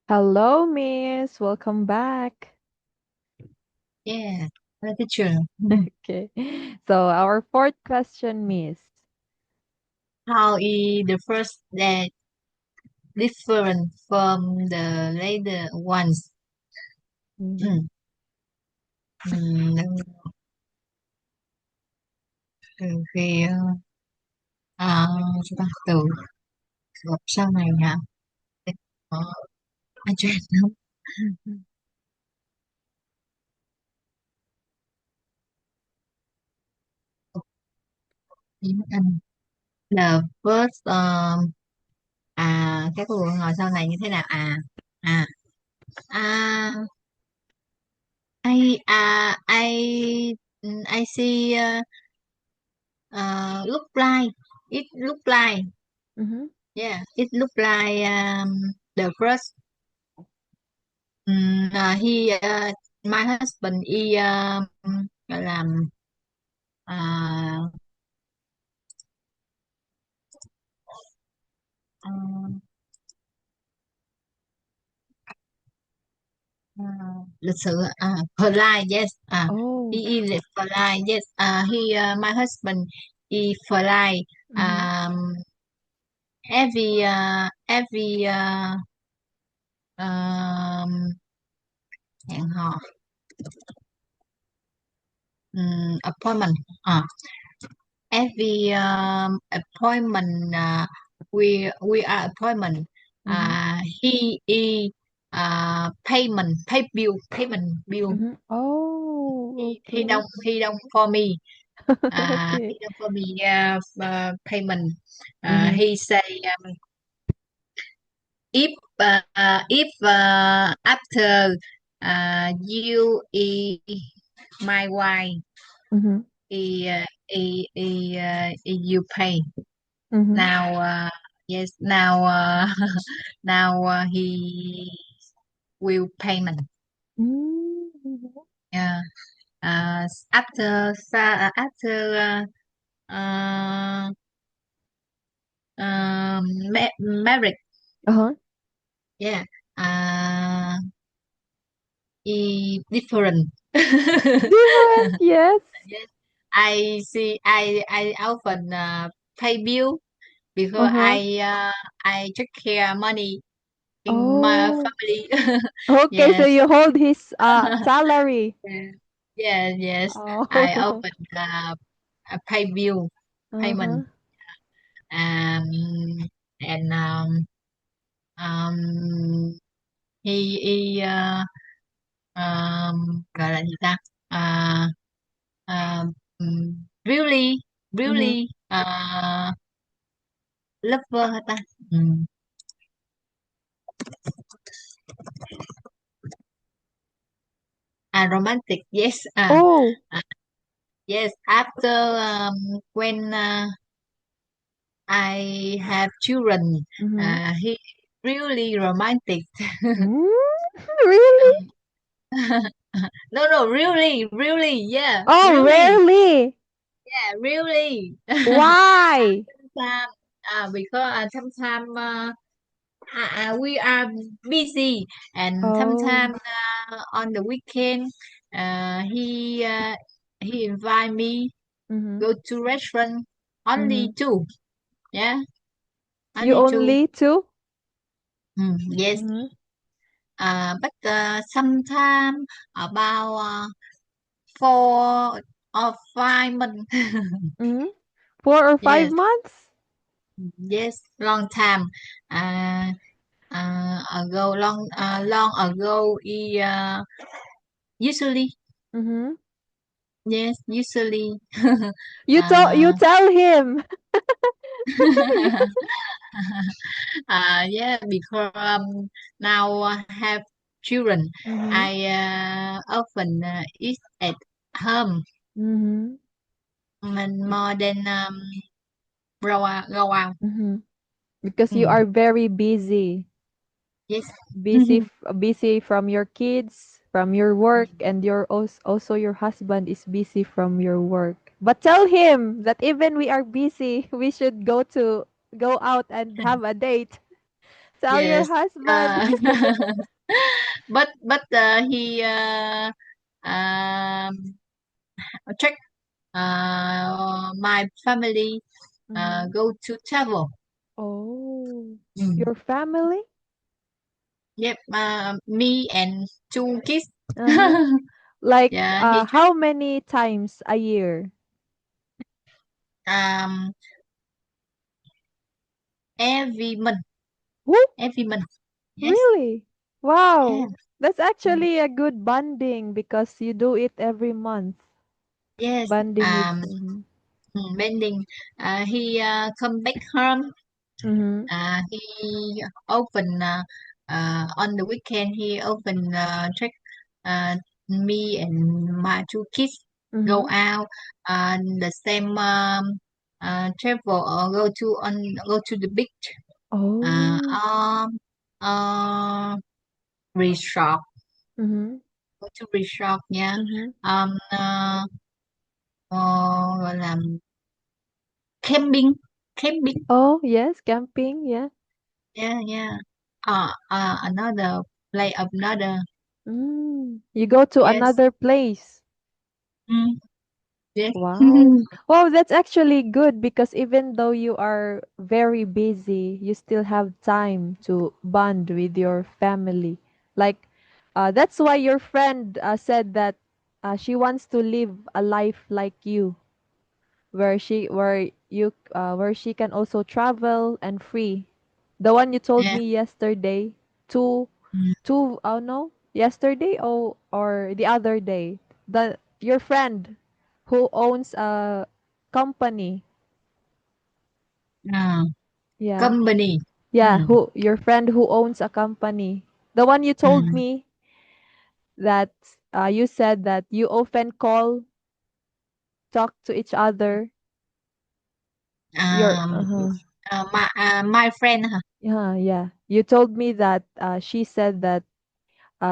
Hello, Miss. Welcome back. Yeah, teacher. Okay. So, our fourth question, Miss. How is the first day different from the later ones? Mhm. Ừ. Ừ, từ khi sao ta? Từ gặp sau này hả? Ờ, anh chưa không? Mhm. Tiếng Anh. The first các cô hỏi sau này như thế nào? À à I see look like look like Mhm. yeah it look like the first he my husband he gọi là uh, uh, lịch sự polite yes he Oh. is polite yes he my husband he polite Mhm. every um, hẹn hò appointment uh, every appointment we are appointment Mhm. he payment bill Mhm. Oh, okay. he don't for me he Okay. don't for me payment Mhm. he say if after you my wife Mhm. you pay Mhm. now yes now now he will payment Mhm. yeah after uh, marriage Uh-huh. yeah uh, different Different, yes. yes I see I often pay bill because Uh-huh. I take care money in my Oh. family Okay, so yes you hold his salary. yeah. Yes, yes. I Oh. open a pay bill Uh-huh. payment um and um he gọi là gì ta? Really Mhm. really lover hả ta? Um, romantic yes Oh. yes after when I have children Mhm. he really romantic. Mm, really? No, really yeah Oh, really rarely. yeah really Why? sometimes because sometimes we are busy and Oh. sometimes on the weekend he he invite me Mhm. go to restaurant only Mhm. two yeah You only two only two? yes Mhm. but sometime about 4 or 5 months. Mhm. 4 or 5 Yes, months? yes, long time. Uh, ago, long ago, usually, Mhm. yes, usually. You uh, tell him. yeah, because now I have children, Mhm. I often eat at home Mhm. and more than go out. Mhm. Because you Mm, are very busy. yes. Busy from your kids, from your work, and your also your husband is busy from your work. But tell him that even we are busy, we should go out and have a date. Tell your Yes. husband. Uh, but he um check my family Mm-hmm. go to travel. Oh, Mm. your family? Yep. Me and two kids. Uh-huh. Like, Yeah. He how many times a year? um every month. Woo, Every month. Yes. really? Wow. Yes. That's Mm. actually a good bonding because you do it every month. Yes. Bonding with. Mm-hmm. Bending. He come back home. Mm-hmm. He open on the weekend. He open check uh, me and my two kids go Mm-hmm. out the same travel or go to the beach Oh. um uh, resort, Mm-hmm. go to resort nha. Mm-hmm. Ờ, gọi là camping. Camping. Oh, yes, camping, yeah. Yeah, yeah. Another play another. Mm. You go to Yes. another place. Mm, yes. Wow. Wow, that's actually good because even though you are very busy, you still have time to bond with your family. Like, that's why your friend said that she wants to live a life like you, where she can also travel and free. The one you told Yeah. me yesterday, two Mm. two oh no, yesterday or the other day. The your friend who owns a company. À, Yeah. company. Yeah, Mm, who your friend who owns a company. The one you told mm. me that you said that you often call, talk to each other. Your uh-huh. My friend hả? Yeah, yeah. You told me that she said that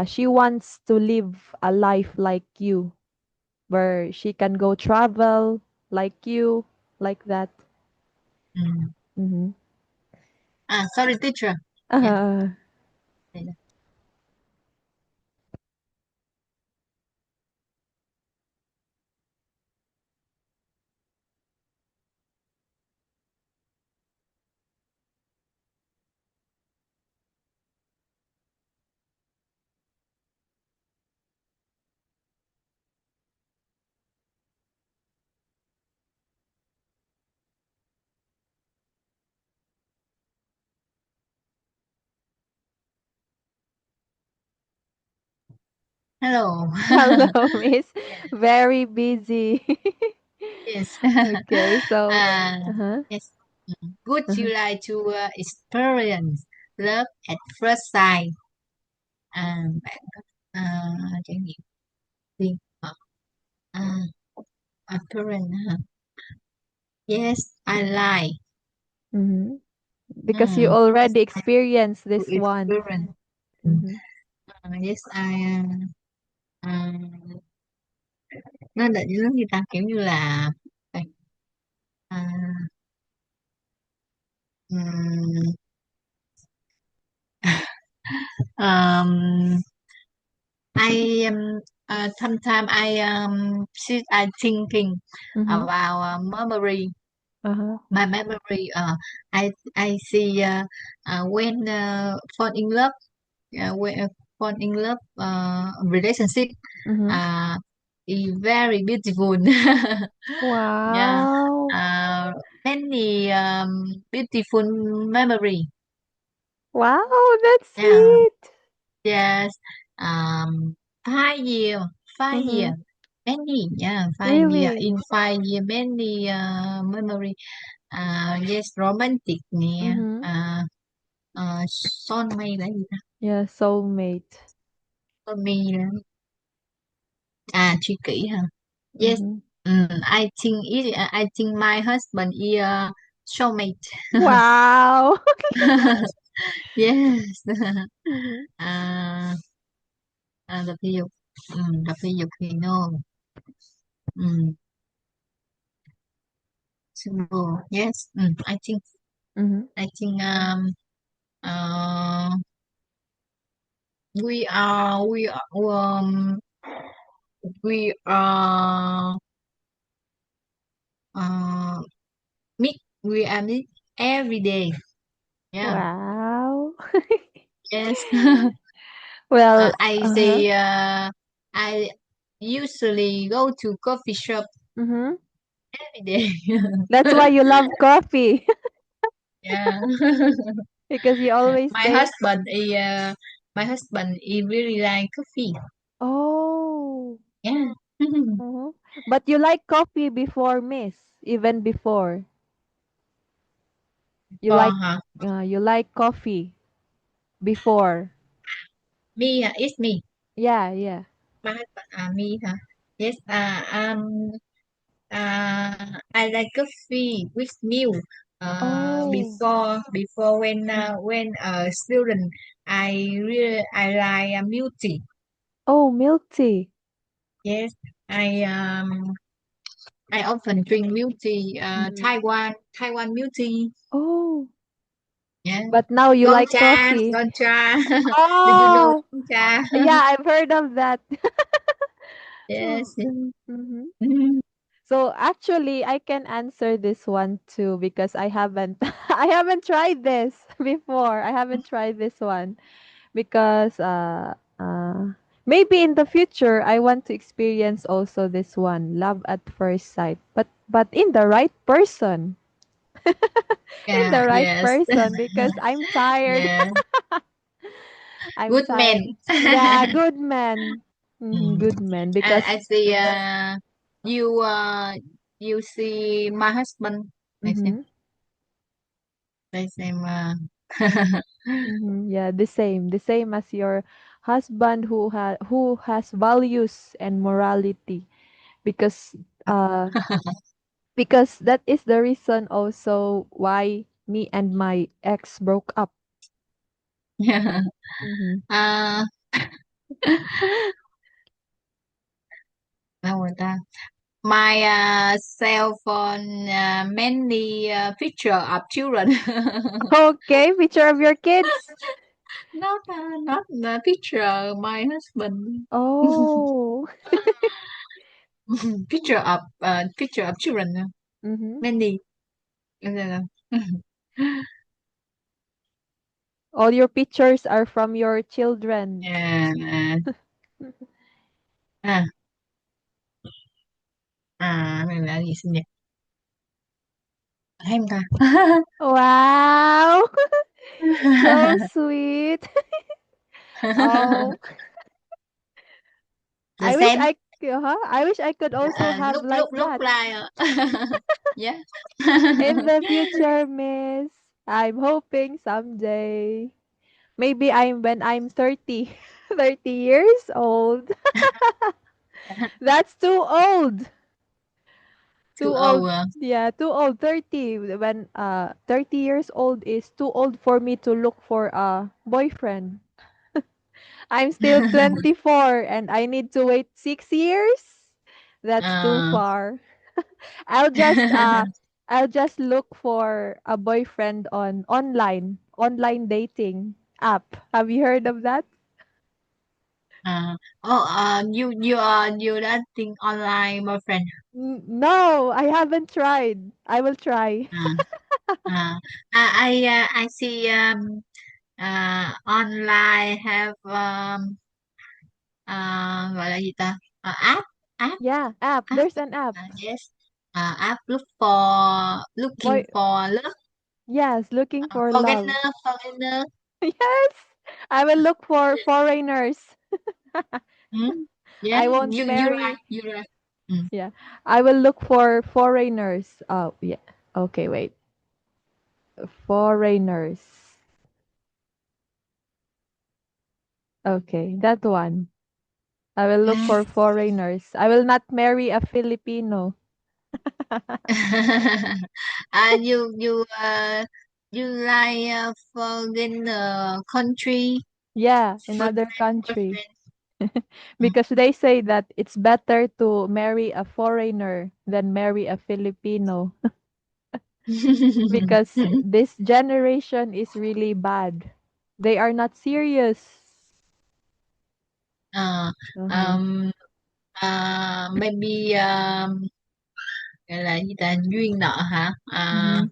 she wants to live a life like you, where she can go travel like you, like that. Mm. Mm-hmm. Sorry teacher. Yeah. Uh, Hello. hello, Miss. Very busy. Yes. Okay, so, uh, uh-huh, yes. Would uh-huh. you like to experience love at first sight? Bạn có trải nghiệm đi. À, apparent hả? Yes, I like. Mm-hmm. Because you Yes, already I experienced to this one. experience. Mm. Mm-hmm. Yes, nó định giống như ta kiểu như là à, ừm, um, I sometimes I thinking Mm-hmm. about memory. Uh-huh. My memory. I see when fall in love. When fall in love relationship. Mm-hmm. Uh, is very beautiful. Yeah. Wow. Uh, Many beautiful memory. Wow, that's Yeah. sweet. Yes. Um, 5 year, 5 year, Mm-hmm. many. Yeah, 5 year. Really? In 5 year, many memory. Yes, romantic nè. Mm-hmm. Soulmate là gì ta? Yeah, soulmate. Soulmate. Tri kỷ hả? Yes. Mm-hmm. I think my husband is soulmate. Wow. Yes. Mm-hmm. à, Tập thể dục. Tập thể dục thì no. um, Symbol. Yes. I think Mm-hmm. I think Uh, we are uh, meet we are meet every day. Yeah. Wow. Yes. Well, I uh-huh. say I usually go to coffee shop Mm-hmm. every day. That's why you love coffee Yeah. because you always my take. husband he uh my husband he really like coffee. Oh. Yeah. Uh-huh. But you like coffee before, miss, even before. For her. You like coffee before. Me it's me. Yeah, yeah. My husband me yes I like coffee with milk. Oh. Before when student I like milk tea. Oh, milk tea. Yes, I I often drink milk tea. Mhm. Taiwan milk tea. Oh, Yeah, but now you like coffee. Gong cha. Do you know Oh, Gong cha? yeah, I've heard of that. Yes. Mm-hmm. Mhm. So actually, I can answer this one too because I haven't I haven't tried this before. I haven't tried this one because maybe in the future I want to experience also this one, love at first sight. But in the right person. In Yeah. the right Yes. person because I'm tired. Yeah. I'm Good tired. man. Yeah, good man. Mm. Good man because I see. You you see my husband. I see. mhm, I say. yeah, the same as your husband who has values and morality because uh that is the reason also why me and my ex broke up. Yeah. Mm-hmm. À, đâu rồi ta? My cell phone many picture of children. Okay, picture of your kids. Not picture my husband. Oh. Picture of children. Mm-hmm. Many. All your pictures are from your children. À, à, này là gì sinh nhật? Hay không ta? Wow, so sweet. Oh, Là I wish xem. I wish I could also have Lúc like lúc lúc that like. Yeah. in the future, miss. I'm hoping someday. Maybe when I'm 30, 30 years old. That's too old. Too Too old. old. Yeah, too old. 30 when 30 years old is too old for me to look for a boyfriend. I'm still 24 and I need to wait 6 years. That's too Uh, far. I'll just uh I'll just look for a boyfriend on online dating app. Have you heard of that? you dating online boyfriend. No, I haven't tried. I will try. Uh, I see online have gọi là gì ta? App app Yeah, app. app. There's an app. Yes. App looking Boy, for love. yes, looking for love. Foreigner. Yes. I will look for foreigners. Hmm? Yeah, I won't marry. you like. Mm. Yeah. I will look for foreigners. Oh, yeah. Okay, wait. Foreigners. Okay, that one. I will look for foreigners. I will not marry a Filipino. You like foreign country Yeah, another boyfriend country. boyfriend. Because they say that it's better to marry a foreigner than marry a Filipino. Because this generation is really bad. They are not serious. Ờ, Uh-huh. um, maybe gọi là gì ta, duyên nợ hả? Mm-hmm.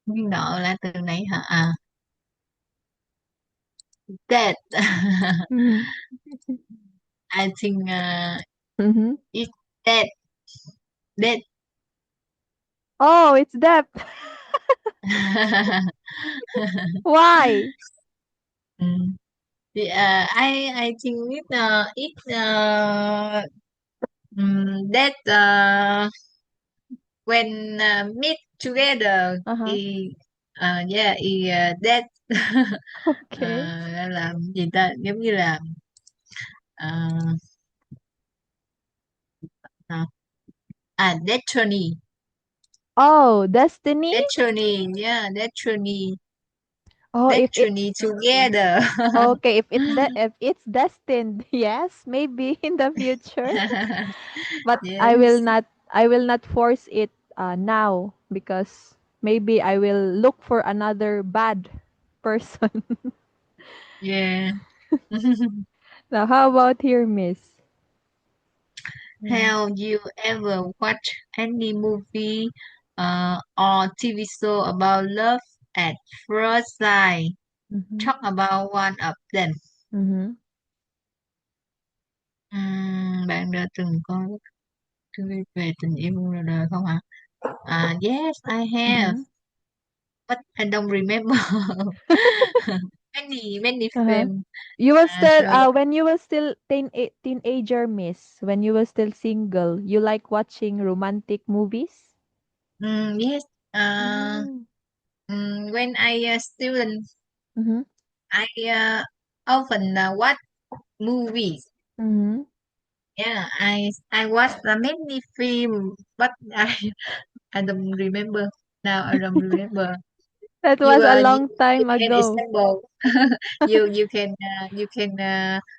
Duyên nợ là từ này hả? Debt. Mm-hmm. I think Mm-hmm. it's debt. Debt. Oh, it's depth. Why? Mm. I think that when meet together Uh-huh. yeah that Okay. làm gì ta, giống như là uh, destiny. Oh, destiny? Destiny, yeah, Oh, if it destiny together. okay, if it's destined, yes, maybe in the future. But Yes, I will not force it now because maybe I will look for another bad person. yeah. Now, how about here, Miss? Mm-hmm. Have you ever watched any movie or TV show about love at first sight? Mm-hmm. Talk about one of them. Mm-hmm. Bạn đã từng có TV về tình yêu ngoài đời không ạ? Yes, I have, Mm-hmm. but I don't remember many Uh-huh. film. You were still So when you were still teenager, Miss, when you were still single, you like watching romantic movies? yes, Mm. when I student, Mm-hmm. I often watch movies. Mm-hmm. Yeah, I watched many film, but I don't remember now. I don't remember. That You was a you long time can ago. example. You can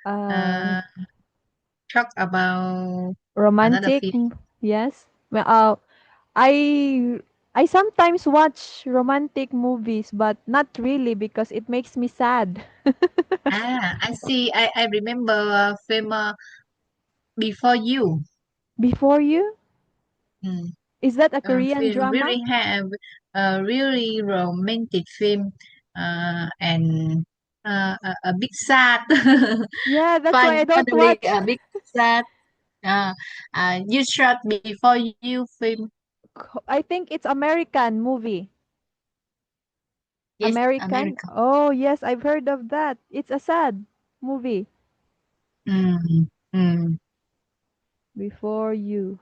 Uh, uh, talk about another romantic, film. yes. Well, I I sometimes watch romantic movies, but not really because it makes me sad. I see. I remember film Before You. Before You, Mm. is that a Korean Film drama? really have a really romantic film and a big sad, Yeah, that's why I don't finally watch. a big sad. You shot Before You film. I think it's American movie. Yes, American? America. Oh, yes, I've heard of that. It's a sad movie. Mm, mm, Before You.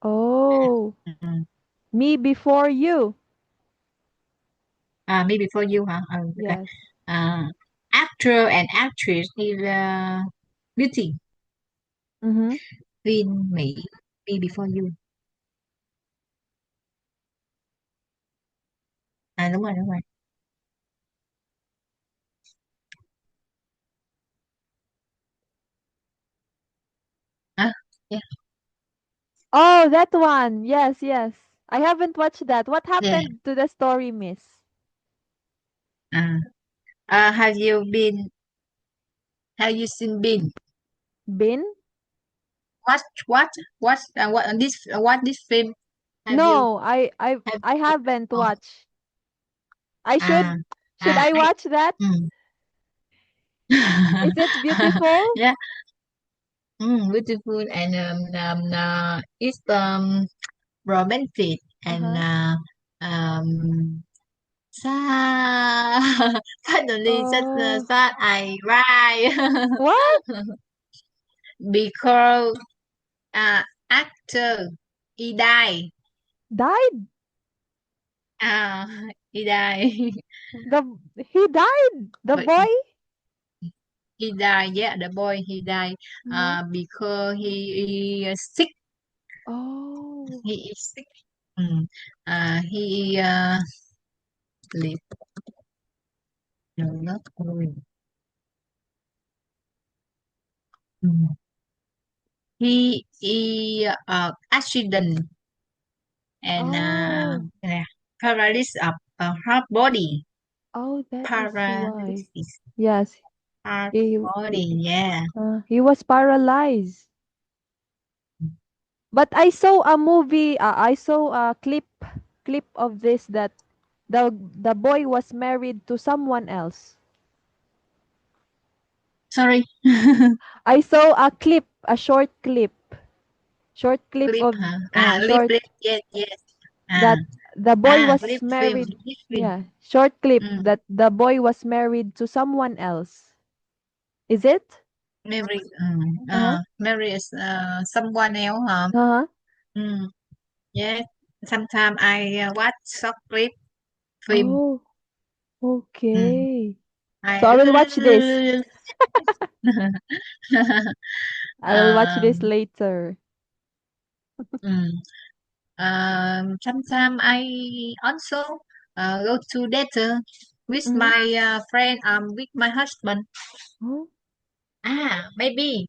Oh, mm. Me Before You. Me Before You hả? Okay. Yes. Uh, Actor and actress is Beauty. Mm-hmm. Phim Mỹ Me Before You. Đúng rồi, đúng rồi. À, yeah, Oh, that one. Yes, yes. I haven't watched that. What yeah. happened to the story, Miss? Uh, have you seen Bean? Bin? What what this film? Have you No, have I haven't oh, watched. I ah should I I watch that? mm. Is it beautiful? Yeah, beautiful and it's romantic and Uh-huh. um sad. Finally, just Oh, sad I cry what? because uh, actor he died. Died? Uh, he died. The he died. The But boy? he died. Yeah, the boy he died. Uh-huh. Because he sick. Oh. He is sick. Mm. He live. No, not only. Mm. He accident. and Oh, paralysis of half body. oh, that is why. Paralysis, Yes, half he body. Yeah. he was paralyzed. But I saw a movie. I saw a clip of this that the boy was married to someone else. Sorry. I saw a clip, a short clip Clip, of huh? Lip, short lip. Yes, yes. Ah, that the boy was lip film, married. lip film. Yeah, short clip Mm. that the boy was married to someone else. Is it? Mary, Uh-huh. Mary is someone else, huh? Uh-huh. Mm. Yes. Sometimes I watch short clip film. Oh, Mm. okay. So I I will watch this. I will watch this um, later. mm. Sometimes I also go to theater with Mm-hmm. my friend, with my husband. Oh, Maybe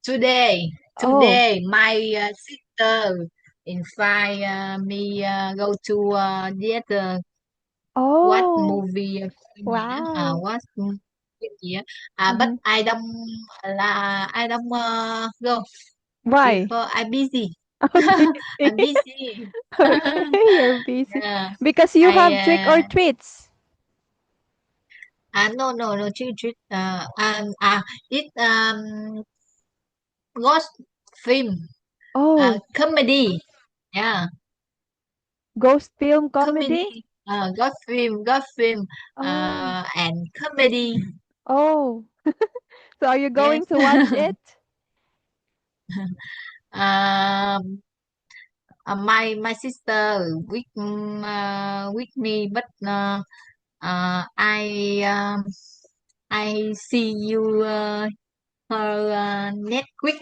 today, oh, my sister invite me go to theater. What oh, movie? Phim gì đó? wow. What phim gì á? But Mm-hmm. I don't go Why? because I'm busy. I'm I'm busy. busy. Okay, you're busy. Yeah, Because you I have trick or treats. no, no, no, children. It ghost film, Oh, comedy. Yeah, ghost film comedy? comedy. Ghost film, Oh, and comedy. oh. So are you Yes. going to watch it? um, my sister with me, but I see you her next week.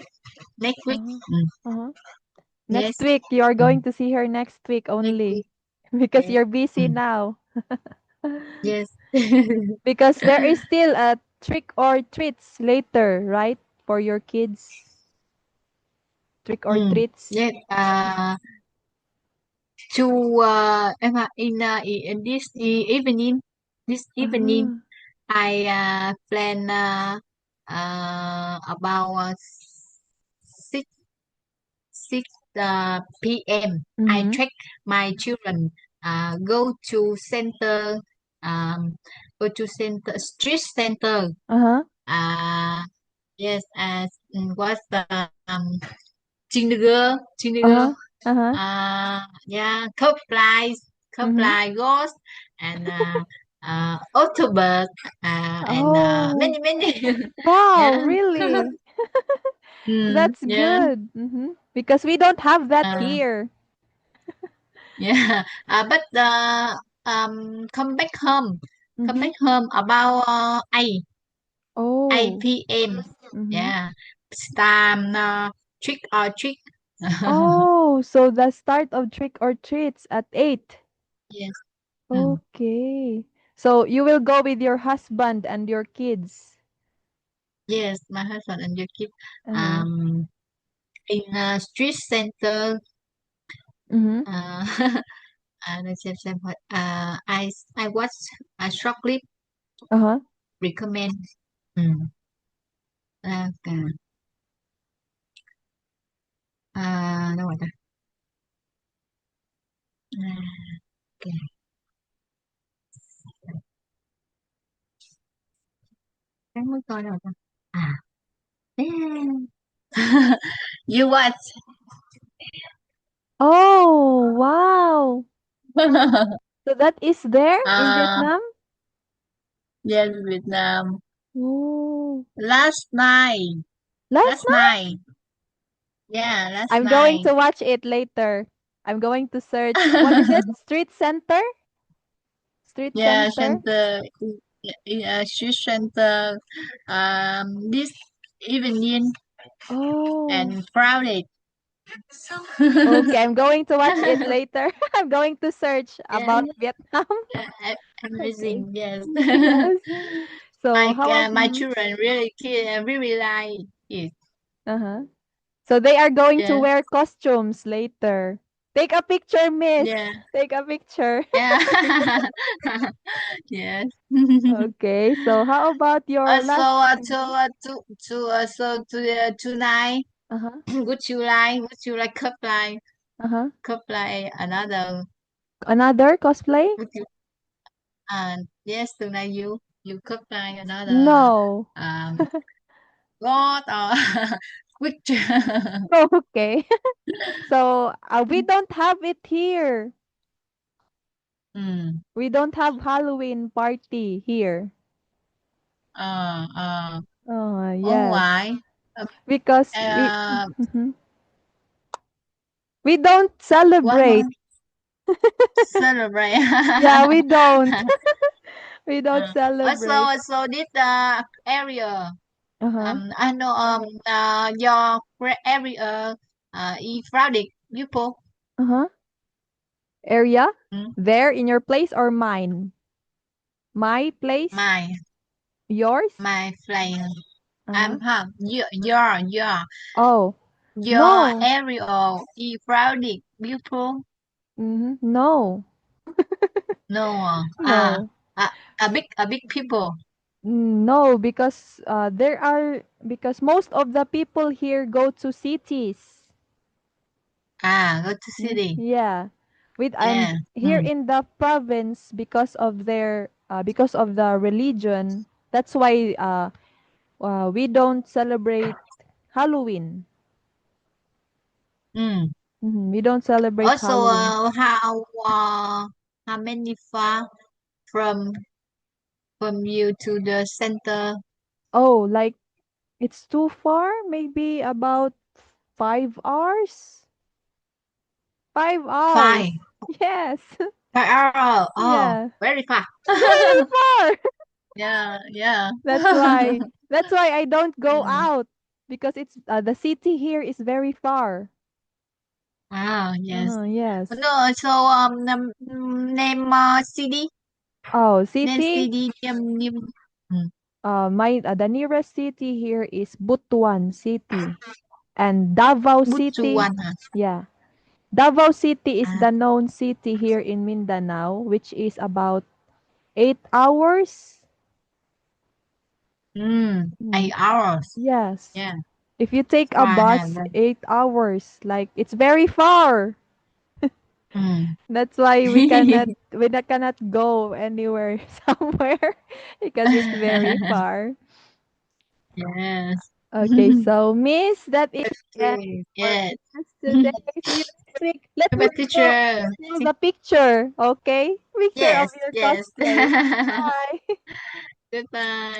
Uh-huh. Mm. Uh-huh. Yes. Next week, you are Mm. going to see her next week Next only week. because Yes. you're busy Mm. now. Yes. Because there is still a trick or treats later, right? For your kids, trick or Mm. treats. Yes. To in this evening Uh-huh. I plan about 6 6 p.m. I Mm-hmm. track my children go to center, um, street center. Uh-huh. Uh, yes, as what's the Chindiger, Uh-huh. Uh-huh. yeah, Mm-hmm. Couple Ghost, and Autobot, and Oh, many, wow, yeah, really? That's yeah, good. Mm-hmm. Because we don't have that uh, here. yeah, but come Mm-hmm. back home about 8 Oh. p.m. Mm-hmm. Yeah, it's time trick or treat. Oh, so the start of trick or treats at 8. Yes. Mm. Okay. So you will go with your husband and your kids. Yes, my husband and your kid. Uh-huh. Um, in street center. Mm-hmm. Uh, xem what. I watch a short clip Uh-huh. recommend. Mm. Okay. Đâu rồi ta? Okay. Cái mới coi đâu ta? À, damn. You watch? Oh, wow. So that is there in uh, Vietnam? yes, Vietnam. Oh. Last night. Last Last night? night. Yeah, last I'm going night. to watch it later. I'm going to search. What is it? Street Center? Street Yeah, Center? center. Street center. This evening Oh. and crowded. Okay, I'm going to watch it later. I'm going to search Yeah, about Vietnam. Okay. amazing. Yes. Yes. So My how my mhm. children really really like it. Uh-huh. So they are going to Yes. wear costumes later. Take a picture, miss. Yeah. Take a picture. Yeah. Yes. Okay, so how about your So last? Mhm. tonight, Uh-huh. would you like Uh-huh. cup like another Another cosplay? would you yes, tonight you cup like another No. god or picture. Okay. So we don't have it here. Mm. We don't have Halloween party here. Uh, uh, Oh, oh, yes. why? Because we Uh, Mhm. We don't what celebrate. more? Celebrate. Yeah, we don't. We don't Uh, celebrate. also this area. Uh-huh. I know your area is crowded people. Uh-huh. Area? Mm. There in your place or mine? My place? My Yours? my friend. Uh-huh. Oh, Your no. area is crowded people. Mm-hmm. No. No, No. a big people. No, because because most of the people here go to cities. Go to Mm, city. yeah. With Yeah. and here Mm. in the province because of the religion, that's why we don't celebrate Halloween. Mm. We don't celebrate Also, Halloween. how many far from you to the center? Oh, like it's too far? Maybe about 5 hours? 5 hours. Five. Yes. 5 hours. Oh, Yeah. very far. Very far. Yeah, yeah. That's why I don't go Mm. out because it's the city here is very far. Yes. Yes. No, so name CD, Oh, name city. CD, mm, The nearest city here is Butuan City and Davao City. Butsuwan, huh? Yeah. Davao City is Ah, the known city here in Mindanao, which is about 8 hours. Mm, 8 hours. yes. Yeah, If you take a far, huh? bus, 8 hours. Like it's very far. Mm. That's why we cannot go anywhere somewhere because it's very far. Yes. Okay, so Miss, that is the end Okay. for Yes. us today. See you next week. Let's Bye, teacher. draw the picture, okay? Picture of Yes, your yes. cosplay. Bye. Goodbye.